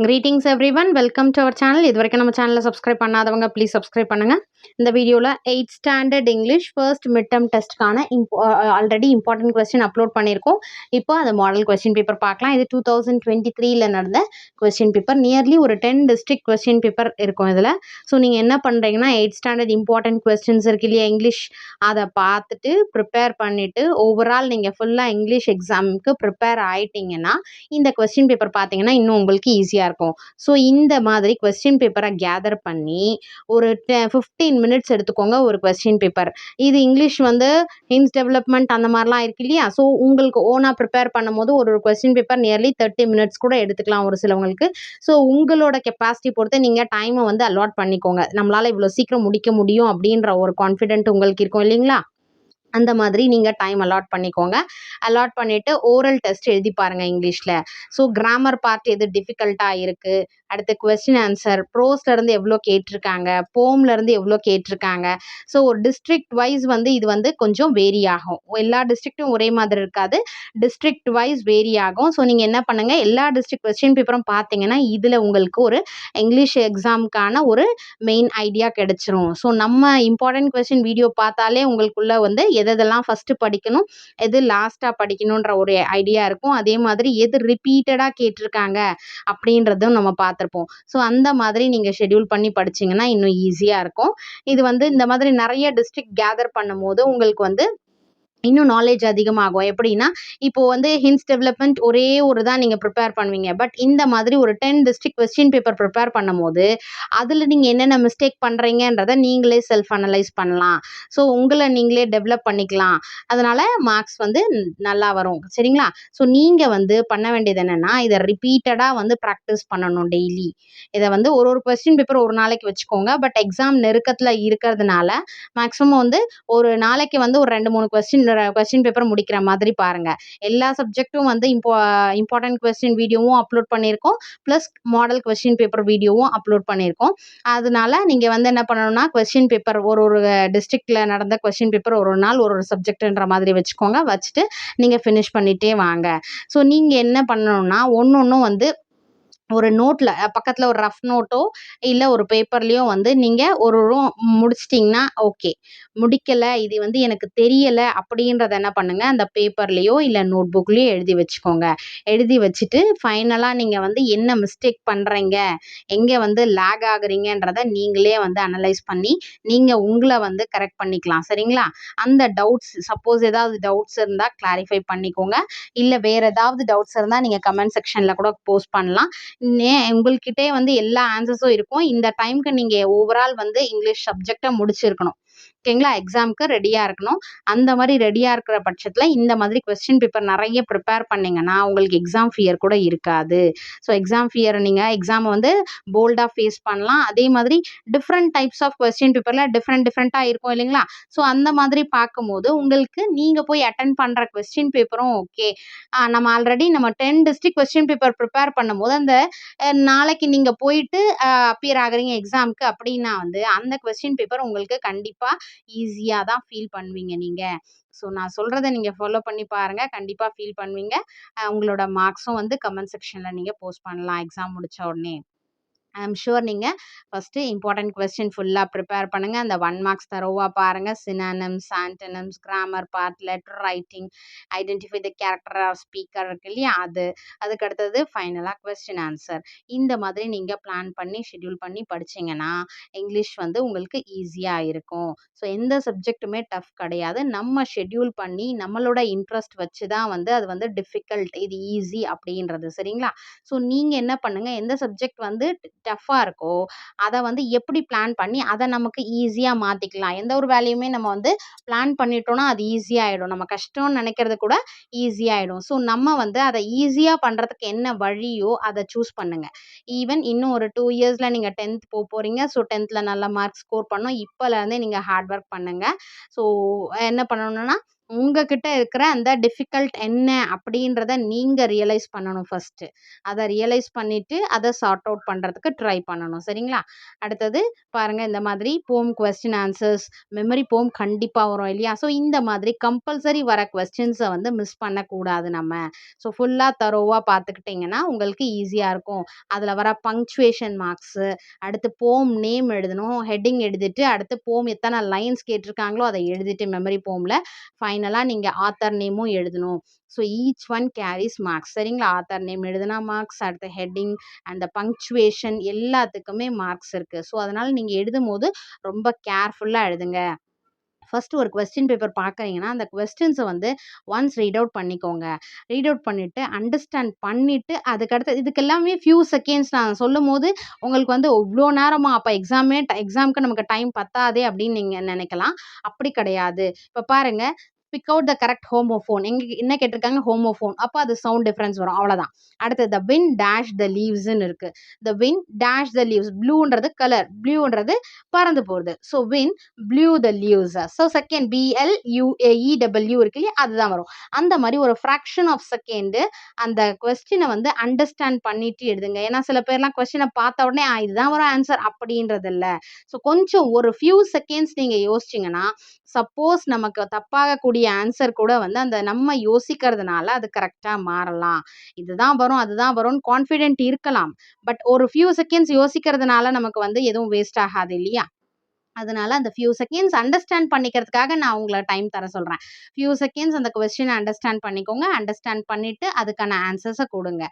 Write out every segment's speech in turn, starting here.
Greetings everyone, welcome to our channel. இதுவரைக்கும் நம்ம சேனலை சப்ஸ்கிரைப் பண்ணாதவங்க ப்ளீஸ் சப்ஸ்கிரைப் பண்ணுங்க. இந்த வீடியோவில் 8th standard English first mid term டெஸ்ட்கான ஆல்ரெடி இம்பார்ட்டன்ட் கொஸ்டின் அப்லோட் பண்ணியிருக்கோம். இப்போ அந்த மாடல் கொஸ்டின் பேப்பர் பார்க்கலாம். இது 2023 நடந்த கொஸ்டின் பேப்பர். நியர்லி ஒரு 10 டிஸ்ட்ரிக்ட் கொஸ்டின் பேப்பர் இருக்கும் இதில். ஸோ நீங்கள் என்ன பண்ணுறீங்கன்னா 8th ஸ்டாண்டர்ட் இம்பார்ட்டன்ட் கொஸ்டின்ஸ் இருக்கு இல்லையா இங்கிலீஷ், அதை பார்த்துட்டு ப்ரிப்பேர் பண்ணிவிட்டு ஓவரால் நீங்கள் ஃபுல்லாக இங்கிலீஷ் எக்ஸாமுக்கு ப்ரிப்பேர் ஆகிட்டிங்கன்னா இந்த கொஸ்டின் பேப்பர் பார்த்தீங்கன்னா இன்னும் உங்களுக்கு ஈஸியாக இருக்கும். ஸோ இந்த மாதிரி கொஸ்டின் பேப்பரை கேதர் பண்ணி ஒரு 15 மினிட்ஸ் எடுத்துக்கோங்க ஒரு கொஸ்டின் பேப்பர். இது இங்கிலீஷ் வந்து ஹின்ஸ் டெவலப்மெண்ட் அந்த மாதிரிலாம் இருக்கு இல்லையா. ஸோ உங்களுக்கு ஓனாக ப்ரிப்பேர் பண்ணும்போது ஒரு கொஸ்டின் பேப்பர் நியர்லி 30 மினிட்ஸ் கூட எடுத்துக்கலாம் ஒரு சிலவங்களுக்கு. ஸோ உங்களோட கெப்பாசிட்டி பொறுத்து நீங்கள் டைமை வந்து அலாட் பண்ணிக்கோங்க. நம்மளால் இவ்வளோ சீக்கிரம் முடிக்க முடியும் அப்படின்ற ஒரு கான்ஃபிடென்ட் உங்களுக்கு இருக்கும் இல்லைங்களா. அந்த மாதிரி நீங்கள் டைம் அலாட் பண்ணிக்கோங்க. அலாட் பண்ணிவிட்டு ஓரல் டெஸ்ட் எழுதி பாருங்கள் இங்கிலீஷில். ஸோ கிராமர் பார்ட் எது டிஃபிகல்ட்டாக இருக்குது, அடுத்து கொஸ்டின் ஆன்சர், ப்ரோஸ்லேருந்து எவ்வளோ கேட்டிருக்காங்க, போம்லேருந்து எவ்வளோ கேட்டிருக்காங்க. ஸோ ஒரு டிஸ்ட்ரிக்ட் வைஸ் வந்து இது வந்து கொஞ்சம் வேரி ஆகும். எல்லா டிஸ்ட்ரிக்ட்டும் ஒரே மாதிரி இருக்காது, டிஸ்ட்ரிக்ட் வைஸ் வேரி ஆகும். ஸோ நீங்கள் என்ன பண்ணுங்கள், எல்லா டிஸ்ட்ரிக்ட் கொஸ்டின் பேப்பரும் பார்த்தீங்கன்னா இதில் உங்களுக்கு ஒரு இங்கிலீஷ் எக்ஸாமுக்கான ஒரு மெயின் ஐடியா கிடைச்சிரும். ஸோ நம்ம இம்பார்ட்டன்ட் கொஸ்டின் வீடியோ பார்த்தாலே உங்களுக்குள்ள வந்து எதெல்லாம் ஃபஸ்ட்டு படிக்கணும், எது லாஸ்ட்டாக படிக்கணுன்ற ஒரு ஐடியா இருக்கும். அதே மாதிரி எது ரிப்பீட்டடாக கேட்டிருக்காங்க அப்படின்றதும் நம்ம பார்த்துருப்போம். ஸோ அந்த மாதிரி நீங்கள் ஷெட்யூல் பண்ணி படிச்சிங்கன்னா இன்னும் ஈஸியாக இருக்கும். இது வந்து இந்த மாதிரி நிறைய டிஸ்ட்ரிக்ட் கேதர் பண்ணும்போது உங்களுக்கு வந்து இன்னும் நாலேஜ் அதிகமாகும். எப்படின்னா இப்போது வந்து ஹின்ஸ் டெவலப்மெண்ட் ஒரே ஒரு தான் நீங்கள் ப்ரிப்பேர் பண்ணுவீங்க. பட் இந்த மாதிரி ஒரு 10 டிஸ்ட்ரிக்ட் கொஸ்டின் பேப்பர் ப்ரிப்பேர் பண்ணும்போது அதில் நீங்கள் என்னென்ன மிஸ்டேக் பண்ணுறீங்கன்றதை நீங்களே செல்ஃப் அனலைஸ் பண்ணலாம். ஸோ உங்களை நீங்களே டெவலப் பண்ணிக்கலாம். அதனால் மார்க்ஸ் வந்து நல்லா வரும். சரிங்களா. ஸோ நீங்கள் வந்து பண்ண வேண்டியது என்னென்னா இதை ரிப்பீட்டடாக வந்து ப்ராக்டிஸ் பண்ணணும் டெய்லி. இதை வந்து ஒரு கொஸ்டின் பேப்பர் ஒரு நாளைக்கு வச்சுக்கோங்க. பட் எக்ஸாம் நெருக்கத்தில் இருக்கிறதுனால மேக்ஸிமம் வந்து ஒரு நாளைக்கு வந்து ஒரு 2-3 கொஸ்டின் பேப்பர் முடிக்கிற மாதிரி பாருங்க. எல்லா சப்ஜெக்ட்டும் வந்து இம்பார்ட்டன்ட் கொஸ்டின் வீடியோவும் அப்லோட் பண்ணியிருக்கோம், ப்ளஸ் மாடல் கொஸ்டின் பேப்பர் வீடியோவும் அப்லோட் பண்ணியிருக்கோம். அதனால நீங்கள் வந்து என்ன பண்ணணும்னா கொஸ்டின் பேப்பர் ஒரு டிஸ்ட்ரிக்டில் நடந்த கொஸ்டின் பேப்பர் ஒரு நாள் ஒரு சப்ஜெக்ட்ன்ற மாதிரி வச்சுக்கோங்க. வச்சுட்டு நீங்கள் ஃபினிஷ் பண்ணிகிட்டே வாங்க. ஸோ நீங்கள் என்ன பண்ணணும்னா ஒன்று வந்து ஒரு நோட்டில் பக்கத்தில் ஒரு ரஃப் நோட்டோ இல்லை ஒரு பேப்பர்லேயோ வந்து நீங்கள் ஒரு முடிச்சிட்டிங்கன்னா ஓகே, முடிக்கலை இது வந்து எனக்கு தெரியலை அப்படின்றத என்ன பண்ணுங்கள் அந்த பேப்பர்லேயோ இல்லை நோட் புக்லேயோ எழுதி வச்சுக்கோங்க. எழுதி வச்சுட்டு ஃபைனலாக நீங்கள் வந்து என்ன மிஸ்டேக் பண்ணுறீங்க, எங்கே வந்து லேக் ஆகுறீங்கன்றதை நீங்களே வந்து அனலைஸ் பண்ணி நீங்கள் உங்களை வந்து கரெக்ட் பண்ணிக்கலாம். சரிங்களா. அந்த டவுட்ஸ் சப்போஸ் ஏதாவது டவுட்ஸ் இருந்தால் கிளாரிஃபை பண்ணிக்கோங்க. இல்லை வேறு ஏதாவது டவுட்ஸ் இருந்தால் நீங்கள் கமெண்ட் செக்ஷனில் கூட போஸ்ட் பண்ணலாம். உங்கள்கிட்டே வந்து எல்லா ஆன்சர்ஸும் இருக்கும். இந்த டைம்க்கு நீங்கள் ஓவரால் வந்து இங்கிலீஷ் சப்ஜெக்டை முடிச்சிருக்கணும். ஓகேங்களா. எக்ஸாமுக்கு ரெடியாக இருக்கணும். அந்த மாதிரி ரெடியாக இருக்கிற பட்சத்தில் இந்த மாதிரி கொஸ்டின் பேப்பர் நிறைய ப்ரிப்பேர் பண்ணிங்கன்னா உங்களுக்கு எக்ஸாம் ஃபியர் கூட இருக்காது. ஸோ எக்ஸாம் ஃபியரை நீங்கள் எக்ஸாமை வந்து போல்டாக ஃபேஸ் பண்ணலாம். அதே மாதிரி டிஃப்ரெண்ட் டைப்ஸ் ஆஃப் கொஸ்டின் பேப்பரில் டிஃப்ரெண்ட்டாக இருக்கும் இல்லைங்களா. ஸோ அந்த மாதிரி பார்க்கும்போது உங்களுக்கு நீங்கள் போய் அட்டென்ட் பண்ணுற கொஸ்டின் பேப்பரும் ஓகே. நம்ம ஆல்ரெடி நம்ம 10 டிஸ்ட்ரிக்ட் கொஸ்டின் பேப்பர் ப்ரிப்பேர் பண்ணும்போது அந்த நாளைக்கு நீங்கள் போயிட்டு அப்பியர் ஆகுறீங்க எக்ஸாமுக்கு அப்படின்னா வந்து அந்த கொஸ்டின் பேப்பர் உங்களுக்கு கண்டிப்பாக ஈஸியாக தான் ஃபீல் பண்ணுவீங்க நீங்கள். ஸோ நான் சொல்கிறத நீங்கள் ஃபாலோ பண்ணி பாருங்கள், கண்டிப்பாக ஃபீல் பண்ணுவீங்க. உங்களோட மார்க்ஸும் வந்து கமெண்ட் செக்ஷனில் நீங்கள் போஸ்ட் பண்ணலாம் எக்ஸாம் முடித்த உடனே. ஐ எம் ஷுர் நீங்கள் ஃபஸ்ட்டு இம்பார்ட்டன்ட் கொஸ்டின் ஃபுல்லாக ப்ரிப்பேர் பண்ணுங்கள். அந்த 1 மார்க்ஸ் தரோவாக பாருங்கள். Synonyms, antonyms, grammar part, letter writing, identify the character or speaker இருக்கு இல்லையா அதுக்கு அடுத்தது ஃபைனலாக கொஸ்டின் ஆன்சர். இந்த மாதிரி நீங்கள் பிளான் பண்ணி ஷெட்யூல் பண்ணி படிச்சிங்கன்னா இங்கிலீஷ் வந்து உங்களுக்கு ஈஸியாக இருக்கும். ஸோ எந்த சப்ஜெக்ட்டுமே டஃப் கிடையாது. நம்ம ஷெட்யூல் பண்ணி நம்மளோட இன்ட்ரெஸ்ட் வச்சு தான் வந்து அது வந்து டிஃபிகல்ட் இது ஈஸி அப்படின்றது. சரிங்களா. ஸோ நீங்கள் என்ன பண்ணுங்கள், எந்த சப்ஜெக்ட் வந்து டஃப்பாக இருக்கோ அதை வந்து எப்படி பிளான் பண்ணி அதை நமக்கு ஈஸியாக மாற்றிக்கலாம். எந்த ஒரு வேலையுமே நம்ம வந்து பிளான் பண்ணிட்டோம்னா அது ஈஸியாகிடும். நம்ம கஷ்டம்னு நினைக்கிறது கூட ஈஸியாகிடும். ஸோ நம்ம வந்து அதை ஈஸியாக பண்ணுறதுக்கு என்ன வழியோ அதை சூஸ் பண்ணுங்கள். ஈவன் இன்னும் ஒரு 2 இயர்ஸில் நீங்கள் 10th போகிறீங்க. ஸோ 10th நல்ல மார்க் ஸ்கோர் பண்ணணும். இப்போலேருந்தே நீங்கள் ஹார்ட் ஒர்க் பண்ணுங்கள். ஸோ என்ன பண்ணணும்னா உங்ககிட்ட இருக்கிற அந்த டிஃபிகல்ட் என்ன அப்படின்றத நீங்க ரியலைஸ் பண்ணணும் ஃபர்ஸ்ட்டு. அத ரியலைஸ் பண்ணிட்டு, அத சார்ட் அவுட் பண்றதுக்கு ட்ரை பண்ணணும். சரிங்களா? அடுத்தது பாருங்க, இந்த மாதிரி போம் கொஸ்டின் ஆன்சர்ஸ், மெமரி போம் கண்டிப்பா வரும் இல்லையா? ஸோ இந்த மாதிரி கம்பல்சரி வர கொஸ்டின்ஸ வந்து மிஸ் பண்ணக்கூடாது நம்ம. ஸோ ஃபுல்லா தரோவா பார்த்துக்கிட்டீங்கன்னா, உங்களுக்கு ஈஸியா இருக்கும். அதுல வர பங்க்சுவேஷன் மார்க்ஸு, அடுத்து போம் நேம் எழுதணும். ஹெட்டிங் எழுதிட்டு, அடுத்து போம் எத்தன லைன்ஸ் கேட்டிருக்காங்களோ, அத எழுதிட்டு மெமரி போம்ல ஃபைனலா நீங்க ஆத்தர் நேமும் எழுதணும். So each one carries marks. சரிங்களா? ஆத்தர் நேம் எழுதுனா மார்க்ஸ், அடுத்து ஹெட்டிங், அந்த பங்க்சுவேஷன் எல்லாத்துக்குமே மார்க்ஸ் இருக்கு. ஸோ அதனால நீங்க எழுதும்போது ரொம்ப கேர்ஃபுல்லா எழுதுங்க. ஃபர்ஸ்ட் ஒரு கொஸ்டின் பேப்பர் பார்க்குறீங்கன்னா, அந்த கொஸ்டின்ஸ வந்து ஒன்ஸ் ரீட் அவுட் பண்ணிக்கோங்க. ரீட் அவுட் பண்ணிட்டு, அண்டர்ஸ்டாண்ட் பண்ணிட்டு, அதுக்கடுத்து இதுக்கு எல்லாமே ஃபியூ செகண்ட்ஸ் நான் சொல்லும்போது, உங்களுக்கு வந்து இவ்ளோ நேரமா? அப்ப எக்ஸாம்க்கு நமக்கு டைம் பத்தாதே அப்படின்னு நீங்க நினைக்கலாம். அப்படி கிடையாது. இப்ப பாருங்க, big out the correct homophone. எங்க என்ன கேட்டிருக்காங்க? ஹோமோஃபோன். அப்ப அது சவுண்ட் டிஃபரன்ஸ் வரும். அவ்வளோதான். அடுத்து த விண்ட் டேஷ் த லீவ்ஸ்ன்னு இருக்கு. The wind dash the leaves. ப்ளூன்றது கலர். ப்ளூன்றது பறந்து போறது. So wind blew the leaves. So second BLUAEW இருக்கு இல்லையா? அதுதான் வரும். அந்த மாரி ஒரு ஃப்ராக்ஷன் ஆஃப் செகண்ட் அந்த கொஸ்டின வந்து அண்டர்ஸ்டாண்ட் பண்ணிட்டு எழுதுங்க. ஏன்னா சில பேர்லாம் கொஸ்டின பார்த்த உடனே இதுதான் வரும் ஆன்சர் அப்படின்றது இல்ல. ஸோ கொஞ்சம் ஒரு ஃபியூ செகண்ட்ஸ் நீங்க யோசிச்சீங்கன்னா, சப்போஸ் நமக்கு தப்பாகக்கூடிய ஆன்சர் கூட வந்து அந்த நம்ம யோசிக்கிறதுனால அது கரெக்ட்டா மாறலாம். இதுதான் வரும், அதுதான் வரும்னு கான்ஃபிடென்ட் இருக்கலாம். பட் ஒரு ஃபியூ செகண்ட்ஸ் யோசிக்கிறதுனால நமக்கு வந்து எதுவும் வேஸ்ட் ஆகாது இல்லையா? அதனால அந்த ஃபியூ செகண்ட்ஸ் அண்டர்ஸ்டாண்ட் பண்ணிக்கிறதுக்காக நான் உங்கள டைம் தர சொல்றேன். ஃபியூ செகண்ட்ஸ் அந்த கொஸ்டின அண்டர்ஸ்டாண்ட் பண்ணிக்கோங்க. அண்டர்ஸ்டாண்ட் பண்ணிட்டு அதுக்கான ஆன்சர்ஸ குடுங்க.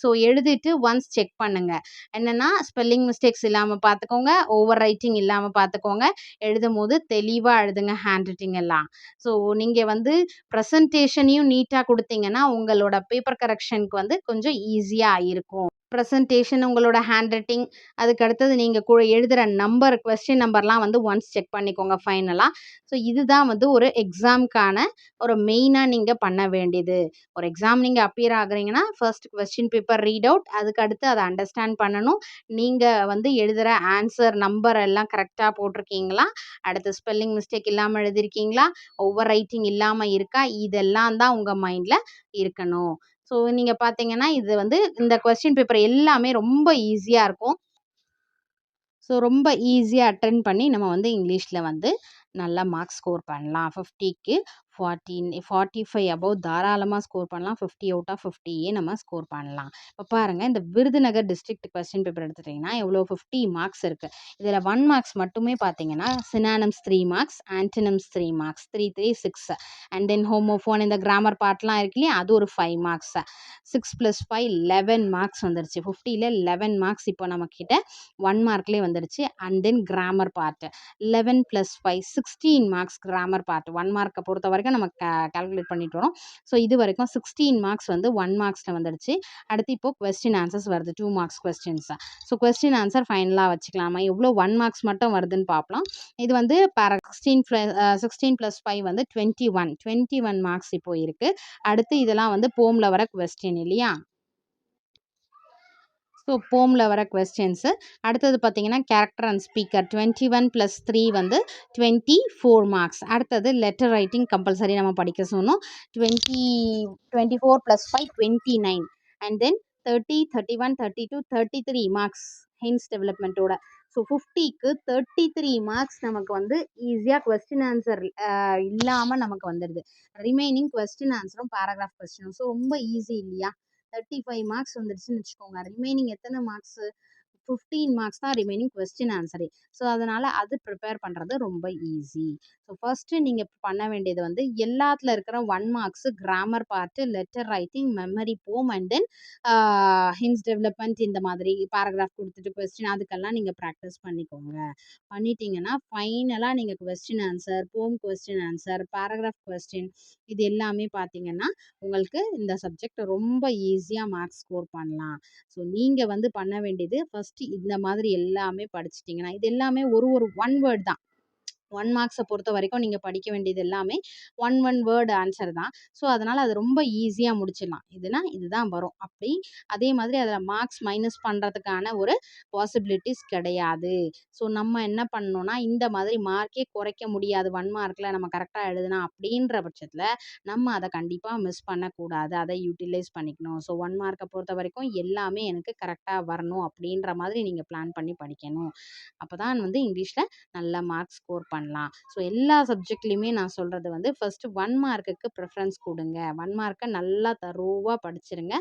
ஸோ எழுதிட்டு ஒன்ஸ் செக் பண்ணுங்க. என்னன்னா ஸ்பெல்லிங் மிஸ்டேக்ஸ் இல்லாம பார்த்துக்கோங்க. ஓவர் ரைட்டிங் இல்லாம பார்த்துக்கோங்க. எழுதும்போது தெளிவா எழுதுங்க ஹேண்ட் ரைட்டிங் எல்லாம். ஸோ நீங்க வந்து பிரசன்டேஷனையும் நீட்டா குடுத்தீங்கன்னா, உங்களோட பேப்பர் கரெக்ஷனுக்கு வந்து கொஞ்சம் ஈஸியா இருக்கும். பிரசன்டேஷன், உங்களோட ஹேண்ட் ரைட்டிங், அதுக்கு அடுத்தது நீங்க எழுதுற நம்பர், கொஸ்டின் நம்பர்லாம் வந்து ஒன்ஸ் செக் பண்ணிக்கோங்க ஃபைனலா. ஸோ இதுதான் வந்து ஒரு எக்ஸாம்க்கான ஒரு மெயினா நீங்க பண்ண வேண்டியது. ஒரு எக்ஸாம் நீங்க அப்பியர் ஆகுறீங்கன்னா, first question paper read out, அதுக்கு அடுத்து அத அண்டர்ஸ்டாண்ட் பண்ணணும். நீங்க வந்து எழுதுற ஆன்சர் நம்பர் எல்லாம் கரெக்ட்டா போட்டிருக்கீங்களா? அடுத்து ஸ்பெல்லிங் மிஸ்டேக் இல்லாம எழுதியிருக்கீங்களா? ஓவர் ரைட்டிங் இல்லாம இருக்கா? இதெல்லாம் தான் உங்க மைண்ட்ல இருக்கணும். ஸோ நீங்க பார்த்தீங்கன்னா, இது வந்து இந்த கொஸ்டின் பேப்பர் எல்லாமே ரொம்ப ஈஸியா இருக்கும். ஸோ ரொம்ப ஈஸியா அட்டெண்ட் பண்ணி நம்ம வந்து இங்கிலீஷ்ல வந்து நல்லா மார்க்ஸ் ஸ்கோர் பண்ணலாம். 50க்கு 45 அபோவ் தாராளமா ஸ்கோர் பண்ணலாம். 50 அவுட் ஆஃப் 50யே நம்ம ஸ்கோர் பண்ணலாம். இப்ப பாருங்க, இந்த விருதுநகர் டிஸ்ட்ரிக்ட் கொஸ்டின் பேப்பர் எடுத்துட்டீங்கன்னா, எவ்வளோ 50 மார்க்ஸ் இருக்கு. இதில 1 மார்க்ஸ் மட்டுமே பார்த்தீங்கன்னா, synonyms 3 marks, antonyms 3 marks, 3, 3, 6 and then homophone இந்த கிராமர் பார்ட்லாம் இருக்கு இல்லையா? அது ஒரு 5 மார்க்ஸ். 6 + 5 11 மார்க்ஸ் வந்துருச்சு. 50ல 11 மார்க்ஸ் இப்போ நம்மகிட்ட 1 மார்க்லயே வந்துருச்சு. And then grammar part 11 + 5 16 marks grammar part. 1 மார்க்க பொறுத்தவரைக்கும் நம்ம கால்குலேட் பண்ணிட்டு வரோம். ஸோ இதுவரைக்கும் 16 மார்க்ஸ் வந்து 1 மார்க்ஸ்ல வந்துடுச்சு. அடுத்து இப்போ கொஸ்டின் ஆன்சர்ஸ் வருது. 2 marks questions. So question answer ஃபைனலா வச்சுக்கலாமா? எவ்வளோ 1 மார்க்ஸ் மட்டும் வருதுன்னு பார்க்கலாம். இது வந்து 16 + 5 வந்து 21 மார்க்ஸ் இப்போ இருக்கு. அடுத்து இதெல்லாம் வந்து போம்ல வர கொஸ்டின் இல்லையா? ஸோ போம்ல வர கொஸ்டின்ஸு. அடுத்தது பார்த்தீங்கன்னா, கேரக்டர் அண்ட் ஸ்பீக்கர் 21 + 3 வந்து 24 மார்க்ஸ். அடுத்தது லெட்டர் ரைட்டிங் கம்பல்சரி நம்ம படிக்க சொன்னோம். 24 + 5 29 அண்ட் தென் 30, 31, 32, 33 மார்க்ஸ் ஹின்ஸ் டெவலப்மெண்ட்டோட. ஸோ 50க்கு 33 மார்க்ஸ் நமக்கு வந்து ஈஸியா கொஸ்டின் ஆன்சர் இல்லாம நமக்கு வந்துடுது. ரிமைனிங் கொஸ்டின் ஆன்சரும் பேராகிராஃப் கொஸ்டினும். ஸோ ரொம்ப ஈஸி இல்லையா? 35 மார்க்ஸ் வந்துருச்சுன்னு வச்சுக்கோங்க. ரிமைனிங் எத்தனை மார்க்ஸு? 15 மார்க்ஸ் தான் ரிமைனிங் கொஸ்டின் ஆன்சரே. ஸோ அதனால அது ப்ரிப்பேர் பண்றது ரொம்ப ஈஸி. ஸோ ஃபர்ஸ்ட்டு நீங்க பண்ண வேண்டியது வந்து எல்லாத்துல இருக்கிற 1 marks grammar part, letter writing, memory poem and then hints development இந்த மாதிரி பேராகிராஃப் குடுத்துட்டு கொஸ்டின் அதுக்கெல்லாம் நீங்க பிராக்டிஸ் பண்ணிக்கோங்க. பண்ணிட்டீங்கன்னா, ஃபைனலா நீங்க கொஸ்டின் ஆன்சர், போம் கொஸ்டின் ஆன்சர், பேராகிராஃப் கொஸ்டின் இது எல்லாமே பார்த்தீங்கன்னா, உங்களுக்கு இந்த சப்ஜெக்ட் ரொம்ப ஈஸியா மார்க்ஸ் ஸ்கோர் பண்ணலாம். ஸோ நீங்க வந்து பண்ண வேண்டியது ஃபர்ஸ்ட்டு இந்த மாதிரி எல்லாமே படிச்சுட்டீங்கன்னா, இது எல்லாமே ஒரு ஒரு 1 வேர்ட் தான். 1 மார்க்ஸ பொறுத்தவரைக்கும் நீங்க படிக்க வேண்டியது எல்லாமே 1 வேர்ட் ஆன்சர் தான். ஸோ, அதனால அது ரொம்ப ஈஸியா முடிச்சிடலாம். இதுனா இதுதான் வரும். அப்படி அதே மாதிரி அதில மார்க்ஸ் மைனஸ் பண்றதுக்கான ஒரு பாசிபிலிட்டீஸ் கிடையாது. ஸோ, நம்ம என்ன பண்ணணும்னா, இந்த மாதிரி மார்க்கே குறைக்க முடியாது 1 மார்க்ல நம்ம கரெக்ட்டா எழுதுனா அப்படின்ற பட்சத்தில, நம்ம அத கண்டிப்பா மிஸ் பண்ணக்கூடாது. அத யூட்டிலைஸ் பண்ணிக்கணும். ஸோ, 1 மார்க்க பொறுத்தவரைக்கும் எல்லாமே எனக்கு கரெக்ட்டா வரணும் அப்படின்ற மாதிரி நீங்க பிளான் பண்ணி படிக்கணும். அப்பதான் வந்து இங்கிலீஷ்ல நல்ல மார்க் ஸ்கோர் பண்ணலாம். ஸோ எல்லா சப்ஜெக்ட்லயுமே நான் சொல்றது வந்து ஃபர்ஸ்ட்டு 1 மார்க்குக்கு ப்ரிஃபரன்ஸ் குடுங்க. 1 மார்க்க நல்லா தரோவா படிச்சிருங்க.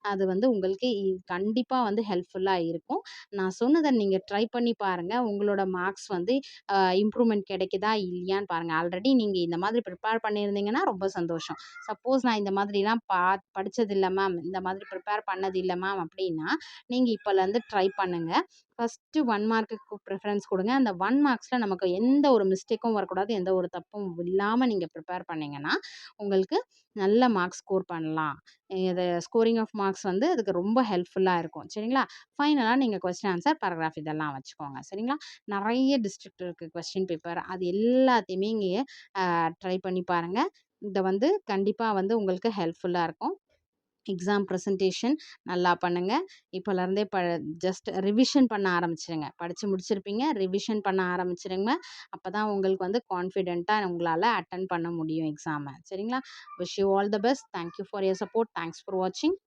அது வந்து உங்களுக்கு கண்டிப்பா வந்து ஹெல்ப்ஃபுல்லா இருக்கும். நான் சொன்னத நீங்க ட்ரை பண்ணி பாருங்க. உங்களோட மார்க்ஸ் வந்து இம்ப்ரூவ்மெண்ட் கிடைக்குதா இல்லையான்னு பாருங்க. ஆல்ரெடி நீங்க இந்த மாதிரி ப்ரிப்பேர் பண்ணியிருந்தீங்கன்னா ரொம்ப சந்தோஷம். சப்போஸ் நான் இந்த மாதிரிலாம் படிச்சதில்ல மேம், இந்த மாதிரி ப்ரிப்பேர் பண்ணதில்ல மேம் அப்படின்னா, நீங்க இப்பலேருந்து ட்ரை பண்ணுங்க. ஃபர்ஸ்ட்டு 1 மார்க்குக்கு ப்ரிஃபரன்ஸ் குடுங்க. அந்த 1 மார்க்ஸ்ல நமக்கு எந்த ஒரு மிஸ்டேக்கும் வரக்கூடாது. எந்த ஒரு தப்பும் இல்லாம நீங்க ப்ரிப்பேர் பண்ணீங்கன்னா, உங்களுக்கு நல்ல மார்க்ஸ் ஸ்கோர் பண்ணலாம். இது ஸ்கோரிங் ஆஃப் மார்க்ஸ் வந்து அதுக்கு ரொம்ப ஹெல்ப்ஃபுல்லா இருக்கும். சரிங்களா? ஃபைனலா நீங்க கொஸ்டின் ஆன்சர், பேராகிராஃப் இதெல்லாம் வச்சுக்கோங்க. சரிங்களா? நெறைய டிஸ்ட்ரிக்ட் இருக்கு கொஸ்டின் பேப்பர். அது எல்லாத்தையுமே நீங்க ட்ரை பண்ணி பாருங்க. இத வந்து கண்டிப்பா வந்து உங்களுக்கு ஹெல்ப்ஃபுல்லா இருக்கும். எக்ஸாம் ப்ரெசன்டேஷன் நல்லா பண்ணுங்க. இப்போலருந்தே ஜஸ்ட் ரிவிஷன் பண்ண ஆரம்பிச்சுருங்க. படிச்சு முடிச்சிருப்பீங்க. ரிவிஷன் பண்ண ஆரம்பிச்சுருங்க. அப்பதான் உங்களுக்கு வந்து கான்ஃபிடென்ட்டா உங்களால அட்டெண்ட் பண்ண முடியும் எக்ஸாம. சரிங்களா? Wish you all the best. Thank you for your support. Thanks for வாட்சிங்.